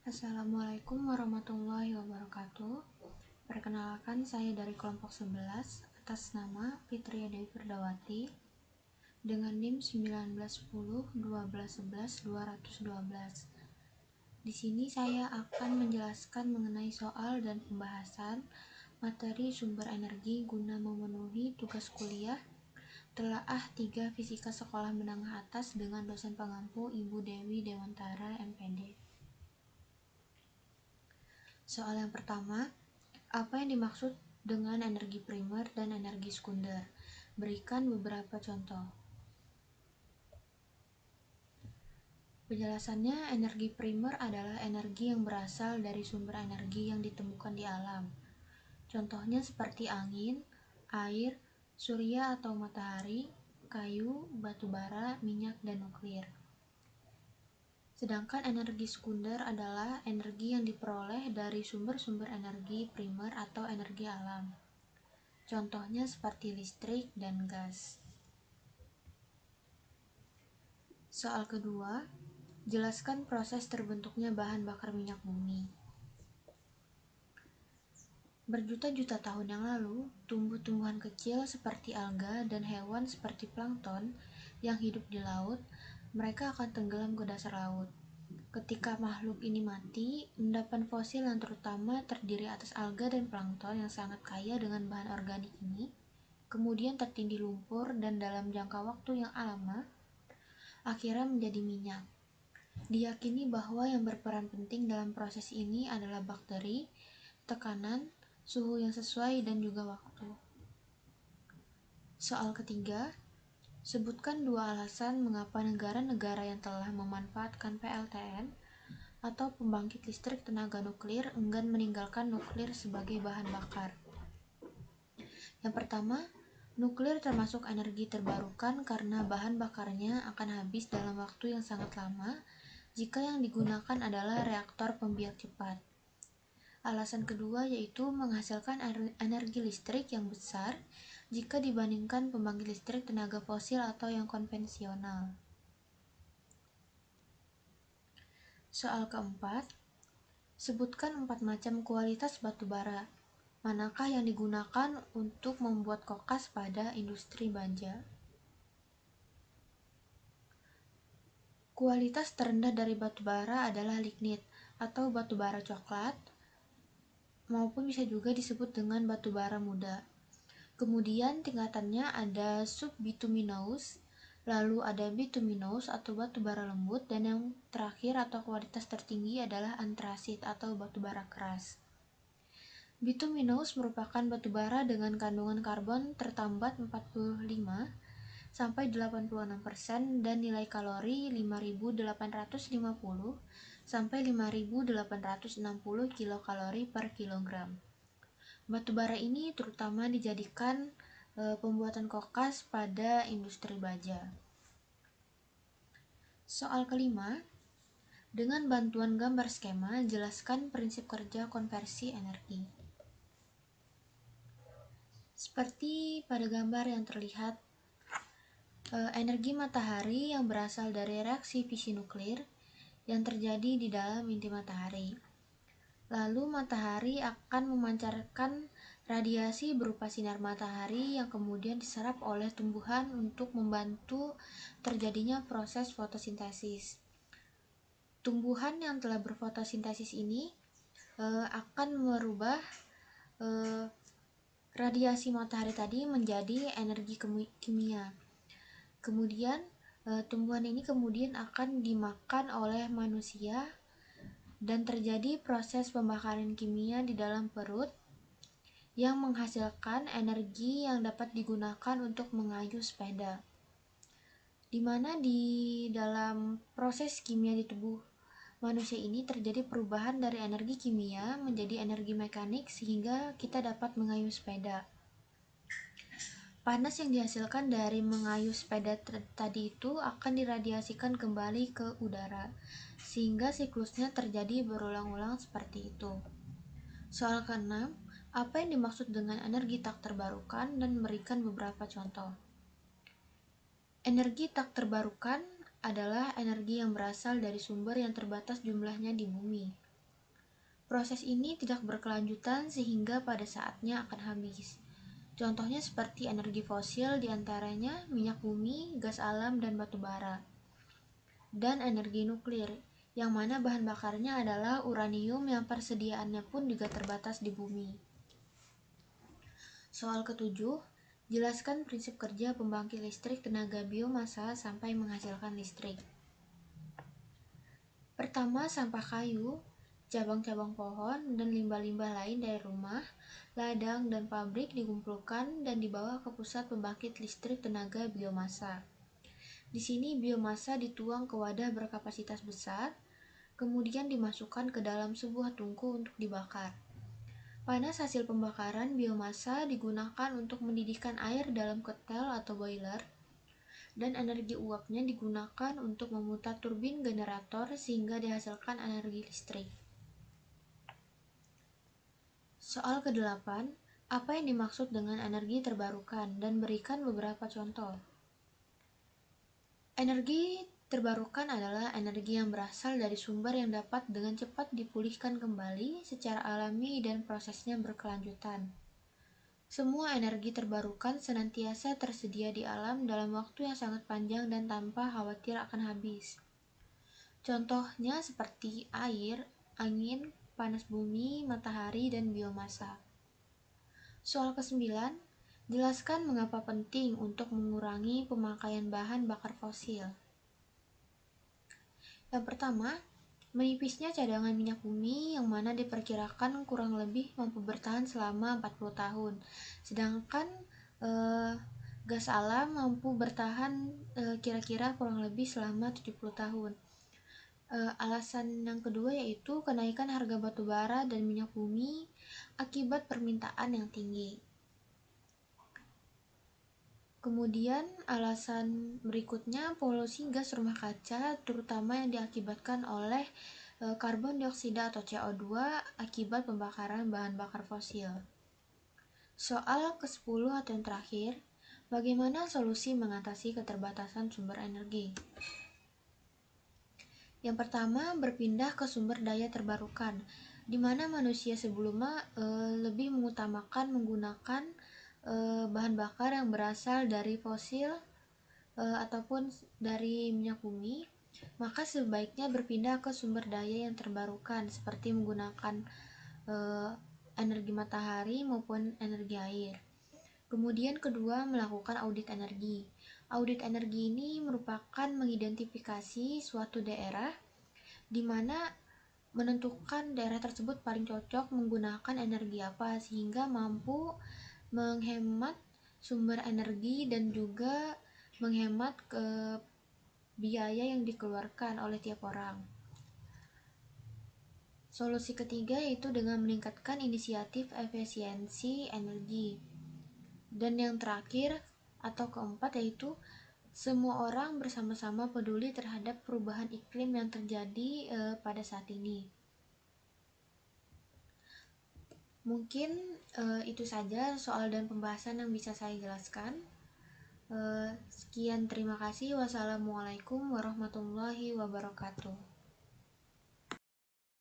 Assalamualaikum warahmatullahi wabarakatuh. Perkenalkan, saya dari kelompok 11 atas nama Fitria Dewi Firdawati dengan NIM 1910 1211 212. Di sini saya akan menjelaskan mengenai soal dan pembahasan materi sumber energi guna memenuhi tugas kuliah Telaah 3 Fisika Sekolah Menengah Atas dengan dosen pengampu Ibu Dewi Dewantara, MPD. Soal yang pertama, apa yang dimaksud dengan energi primer dan energi sekunder? Berikan beberapa contoh. Penjelasannya, energi primer adalah energi yang berasal dari sumber energi yang ditemukan di alam. Contohnya seperti angin, air, surya atau matahari, kayu, batu bara, minyak, dan nuklir. Sedangkan energi sekunder adalah energi yang diperoleh dari sumber-sumber energi primer atau energi alam. Contohnya seperti listrik dan gas. Soal kedua, jelaskan proses terbentuknya bahan bakar minyak bumi. Berjuta-juta tahun yang lalu, tumbuh-tumbuhan kecil seperti alga dan hewan seperti plankton yang hidup di laut, mereka akan tenggelam ke dasar laut. Ketika makhluk ini mati, endapan fosil yang terutama terdiri atas alga dan plankton yang sangat kaya dengan bahan organik ini, kemudian tertindih lumpur dan dalam jangka waktu yang lama, akhirnya menjadi minyak. Diyakini bahwa yang berperan penting dalam proses ini adalah bakteri, tekanan, suhu yang sesuai, dan juga waktu. Soal ketiga, sebutkan 2 alasan mengapa negara-negara yang telah memanfaatkan PLTN atau pembangkit listrik tenaga nuklir enggan meninggalkan nuklir sebagai bahan bakar. Yang pertama, nuklir termasuk energi terbarukan karena bahan bakarnya akan habis dalam waktu yang sangat lama jika yang digunakan adalah reaktor pembiak cepat. Alasan kedua yaitu menghasilkan energi listrik yang besar jika dibandingkan pembangkit listrik tenaga fosil atau yang konvensional. Soal keempat, sebutkan 4 macam kualitas batu bara. Manakah yang digunakan untuk membuat kokas pada industri baja? Kualitas terendah dari batu bara adalah lignit atau batu bara coklat, maupun bisa juga disebut dengan batu bara muda. Kemudian tingkatannya ada subbituminous, lalu ada bituminous atau batu bara lembut, dan yang terakhir atau kualitas tertinggi adalah antrasit atau batu bara keras. Bituminous merupakan batu bara dengan kandungan karbon tertambat 45 sampai 86% dan nilai kalori 5.850 sampai 5.860 kilokalori per kilogram. Batu bara ini terutama dijadikan pembuatan kokas pada industri baja. Soal kelima, dengan bantuan gambar skema, jelaskan prinsip kerja konversi energi. Seperti pada gambar yang terlihat, energi matahari yang berasal dari reaksi fisi nuklir yang terjadi di dalam inti matahari. Lalu matahari akan memancarkan radiasi berupa sinar matahari yang kemudian diserap oleh tumbuhan untuk membantu terjadinya proses fotosintesis. Tumbuhan yang telah berfotosintesis ini akan merubah radiasi matahari tadi menjadi energi kimia. Kemudian tumbuhan ini kemudian akan dimakan oleh manusia dan terjadi proses pembakaran kimia di dalam perut yang menghasilkan energi yang dapat digunakan untuk mengayuh sepeda, di mana di dalam proses kimia di tubuh manusia ini terjadi perubahan dari energi kimia menjadi energi mekanik sehingga kita dapat mengayuh sepeda. Panas yang dihasilkan dari mengayuh sepeda tadi itu akan diradiasikan kembali ke udara, sehingga siklusnya terjadi berulang-ulang seperti itu. Soal ke-6, apa yang dimaksud dengan energi tak terbarukan dan berikan beberapa contoh. Energi tak terbarukan adalah energi yang berasal dari sumber yang terbatas jumlahnya di bumi. Proses ini tidak berkelanjutan sehingga pada saatnya akan habis. Contohnya seperti energi fosil, diantaranya minyak bumi, gas alam, dan batu bara. Dan energi nuklir, yang mana bahan bakarnya adalah uranium yang persediaannya pun juga terbatas di bumi. Soal ketujuh, jelaskan prinsip kerja pembangkit listrik tenaga biomasa sampai menghasilkan listrik. Pertama, sampah kayu, cabang-cabang pohon, dan limbah-limbah lain dari rumah, ladang, dan pabrik dikumpulkan dan dibawa ke pusat pembangkit listrik tenaga biomasa. Di sini biomasa dituang ke wadah berkapasitas besar, kemudian dimasukkan ke dalam sebuah tungku untuk dibakar. Panas hasil pembakaran biomasa digunakan untuk mendidihkan air dalam ketel atau boiler, dan energi uapnya digunakan untuk memutar turbin generator sehingga dihasilkan energi listrik. Soal ke-8, apa yang dimaksud dengan energi terbarukan dan berikan beberapa contoh. Energi terbarukan adalah energi yang berasal dari sumber yang dapat dengan cepat dipulihkan kembali secara alami dan prosesnya berkelanjutan. Semua energi terbarukan senantiasa tersedia di alam dalam waktu yang sangat panjang dan tanpa khawatir akan habis. Contohnya seperti air, angin, panas bumi, matahari, dan biomasa. Soal ke-9, jelaskan mengapa penting untuk mengurangi pemakaian bahan bakar fosil. Yang pertama, menipisnya cadangan minyak bumi yang mana diperkirakan kurang lebih mampu bertahan selama 40 tahun. Sedangkan gas alam mampu bertahan kira-kira kurang lebih selama 70 tahun. Alasan yang kedua yaitu kenaikan harga batu bara dan minyak bumi akibat permintaan yang tinggi. Kemudian alasan berikutnya polusi gas rumah kaca terutama yang diakibatkan oleh karbon dioksida atau CO2 akibat pembakaran bahan bakar fosil. Soal ke-10 atau yang terakhir, bagaimana solusi mengatasi keterbatasan sumber energi? Yang pertama, berpindah ke sumber daya terbarukan, di mana manusia sebelumnya lebih mengutamakan menggunakan bahan bakar yang berasal dari fosil ataupun dari minyak bumi, maka sebaiknya berpindah ke sumber daya yang terbarukan seperti menggunakan energi matahari maupun energi air. Kemudian kedua, melakukan audit energi. Audit energi ini merupakan mengidentifikasi suatu daerah di mana menentukan daerah tersebut paling cocok menggunakan energi apa sehingga mampu menghemat sumber energi dan juga menghemat biaya yang dikeluarkan oleh tiap orang. Solusi ketiga yaitu dengan meningkatkan inisiatif efisiensi energi. Dan yang terakhir atau keempat yaitu semua orang bersama-sama peduli terhadap perubahan iklim yang terjadi pada saat ini. Mungkin itu saja soal dan pembahasan yang bisa saya jelaskan. Sekian, terima kasih. Wassalamualaikum warahmatullahi wabarakatuh.